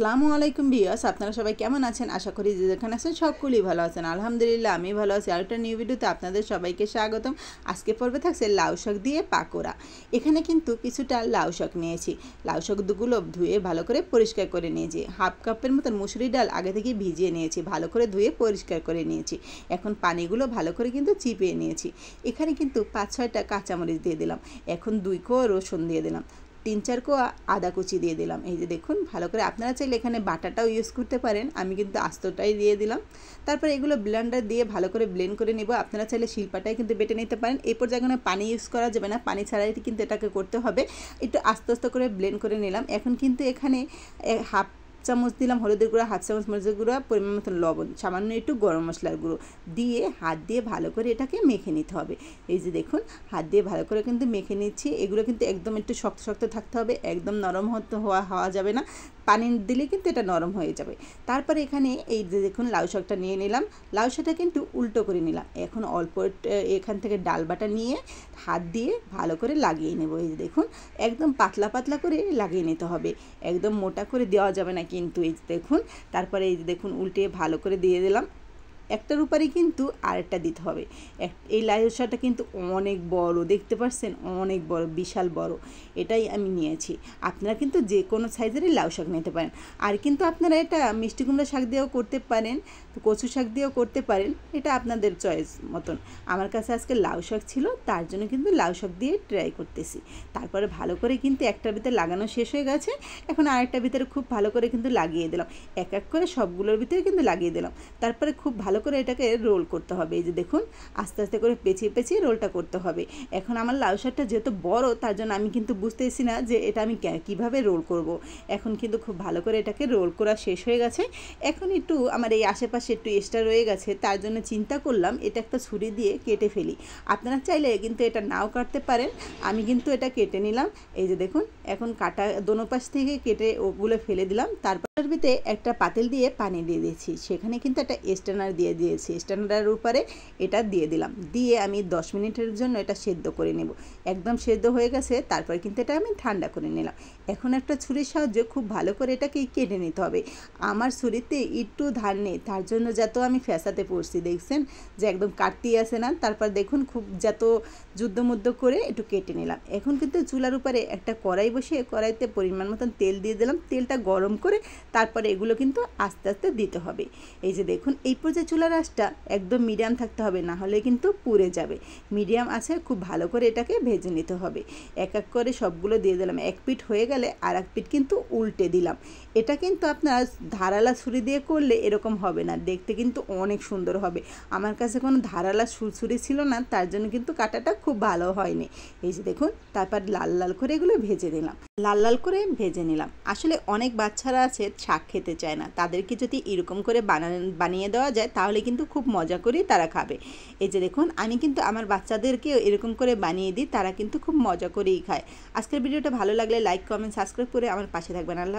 আসসালামু আলাইকুম ভিউয়ার্স, আপনারা সবাই কেমন আছেন? আশা করি যে যেখানে আছেন সকলেই ভালো আছেন। আলহামদুলিল্লাহ আমি ভালো আছি। আরেকটা নিউ ভিডিওতে আপনাদের সবাইকে স্বাগতম। আজকে পর্বে থাকছে লাউ শাক দিয়ে পাকোড়া। এখানে কিন্তু কিছুটা লাউ শাক নিয়েছি। লাউ শাকগুলো ধুয়ে ভালো করে পরিষ্কার করে নিয়েছি। হাফ কাপের মতন মুসুরি ডাল আগে থেকে ভিজিয়ে নিয়েছি, ভালো করে ধুয়ে পরিষ্কার করে নিয়েছি। এখন পানিগুলো ভালো করে কিন্তু চিপিয়ে নিয়েছি। এখানে কিন্তু 5-6টা কাঁচামরিচ দিয়ে দিলাম। এখন 2 কোয়া রসুন দিয়ে দিলাম, 3-4 কোয়া আদা কুচি দিয়ে দিলাম। এই যে দেখুন, ভালো করে আপনারা চাইলে এখানে বাটাটাও ইউজ করতে পারেন, আমি কিন্তু আস্তটাই দিয়ে দিলাম। তারপর এগুলো ব্লেন্ডার দিয়ে ভালো করে ব্লেন্ড করে নেব। আপনারা চাইলে শিলপাটায় কিন্তু বেটে নিতে পারেন। এরপর যখন পানি ইউজ করা যাবে না, পানি ছাড়াই কিন্তু এটাকে করতে হবে। একটু আস্তে আস্তে করে ব্লেন্ড করে নিলাম। এখন কিন্তু এখানে হাফ চামচ দিলাম হলুদের গুঁড়ো, হাফ চামচ মরিচের গুঁড়ো, পরিমাণ মতন লবণ, সামান্য একটু গরম মশলার গুঁড়ো দিয়ে হাত দিয়ে ভালো করে এটাকে মেখে নিতে হবে। এই যে দেখুন, হাত দিয়ে ভালো করে কিন্তু মেখে নিচ্ছি। এগুলো কিন্তু একদম একটু শক্ত শক্ত থাকতে হবে, একদম নরম হওয়া যাবে না। পানি দিলে কিন্তু এটা নরম হয়ে যাবে। তারপরে এখানে এই যে দেখুন, লাউ শাকটা নিয়ে নিলাম। লাউ শাকটা কিন্তু উল্টো করে নিলাম। এখন অল্প এখান থেকে ডাল বাটা নিয়ে হাত দিয়ে ভালো করে লাগিয়ে নেব। এই যে দেখুন, একদম পাতলা পাতলা করে লাগিয়ে নিতে হবে, একদম মোটা করে দেওয়া যাবে না কিন্তু। এই যে দেখুন, তারপরে এই যে দেখুন, উল্টে ভালো করে দিয়ে দিলাম। একটার উপরে কিন্তু আরেকটা দিতে হবে। এই লাউ শাকটা কিন্তু অনেক বড়, দেখতে পাচ্ছেন, অনেক বড়, বিশাল বড়। এটাই আমি নিয়েছি। আপনারা কিন্তু যে কোনো সাইজেরই লাউ শাক নিতে পারেন। আর কিন্তু আপনারা এটা মিষ্টি কুমড়া শাক দিয়েও করতে পারেন, কচু শাক দিয়েও করতে পারেন, এটা আপনাদের চয়েস মতন। আমার কাছে আজকে লাউ শাক ছিল, তার জন্য কিন্তু লাউ শাক দিয়ে ট্রাই করতেছি। তারপরে ভালো করে কিন্তু একটার ভিতরে লাগানো শেষ হয়ে গেছে। এখন আরেকটার ভিতরে খুব ভালো করে কিন্তু লাগিয়ে দিলাম। এক এক করে সবগুলোর ভিতরে কিন্তু লাগিয়ে দিলাম। তারপরে খুব ভালো করে এটাকে রোল করতে হবে। এই যে দেখুন, আস্তে আস্তে করে পেঁচিয়ে পেঁচিয়ে রোলটা করতে হবে। এখন আমার লাউ শাকটা যেহেতু বড়, তার জন্য আমি কিন্তু বুঝতেছি না যে এটা আমি কীভাবে রোল করব। এখন কিন্তু খুব ভালো করে এটাকে রোল করা শেষ হয়ে গেছে। এখন একটু আমার এই আশেপাশে একটু এক্সট্রা রয়ে গেছে, তার জন্য চিন্তা করলাম এটা একটা ছুরি দিয়ে কেটে ফেলি। আপনারা চাইলে কিন্তু এটা নাও কাটতে পারেন, আমি কিন্তু এটা কেটে নিলাম। এই যে দেখুন, এখন কাটা দোনো পাশ থেকে কেটে ওগুলো ফেলে দিলাম। তারপর ভিতরে একটা পাতিল দিয়ে পানি দিয়ে দিয়েছি, সেখানে কিন্তু একটা স্ট্যান্ডার দিয়ে দিয়েছি। স্ট্যান্ডারের উপরে এটা দিয়ে দিলাম, দিয়ে আমি 10 মিনিটের জন্য এটা সেদ্ধ করে নেব। একদম সেদ্ধ হয়ে গেছে, তারপর কিন্তু এটা আমি ঠান্ডা করে নিলাম। এখন একটা ছুরির সাহায্যে খুব ভালো করে এটাকে কেটে নিতে হবে। আমার ছুরিতে একটু ধার নেই, তার জন্য যত আমি ফ্যাসাতে পড়ছি, দেখছেন যে একদম কাটতেই আসে না। তারপর দেখুন, খুব যত যুদ্ধমুদ্ধ করে একটু কেটে নিলাম। এখন কিন্তু চুলার উপরে একটা কড়াই বসিয়ে কড়াইতে পরিমাণ মতন তেল দিয়ে দিলাম। তেলটা গরম করে তারপরে এগুলো কিন্তু আস্তে আস্তে দিতে হবে। এই যে দেখুন, এই পর্যায়ে চুলার আঁচটা একদম মিডিয়াম থাকতে হবে, না হলে কিন্তু পুড়ে যাবে। মিডিয়াম আছে, খুব ভালো করে এটাকে ভেজে নিতে হবে। এক এক করে সবগুলো দিয়ে দিলাম। এক পিঠ হয়ে গেলে আর এক পিঠ কিন্তু উল্টে দিলাম। এটা কিন্তু আপনার ধারালা ছুরি দিয়ে করলে এরকম হবে না, দেখতে কিন্তু অনেক সুন্দর হবে। আমার কাছে কোনো ধারালা ছুরি ছিল না, তার জন্য কিন্তু কাটাটা খুব ভালো হয়নি। এই যে দেখুন, তারপর লাল লাল করে এগুলো ভেজে দিলাম, লাল লাল করে ভেজে নিলাম। আসলে অনেক বাচ্চারা আছে শাক খেতে চায় না, তাদেরকে যদি এরকম করে বানিয়ে দেওয়া যায় তাহলে কিন্তু খুব মজা করেই তারা খাবে। এই যে দেখুন, আমি কিন্তু আমার বাচ্চাদেরকেও এরকম করে বানিয়ে দিই, তারা কিন্তু খুব মজা করেই খায়। আজকের ভিডিওটা ভালো লাগলে লাইক, কমেন্ট, সাবস্ক্রাইব করে আমার পাশে থাকবেন। আল্লাহ।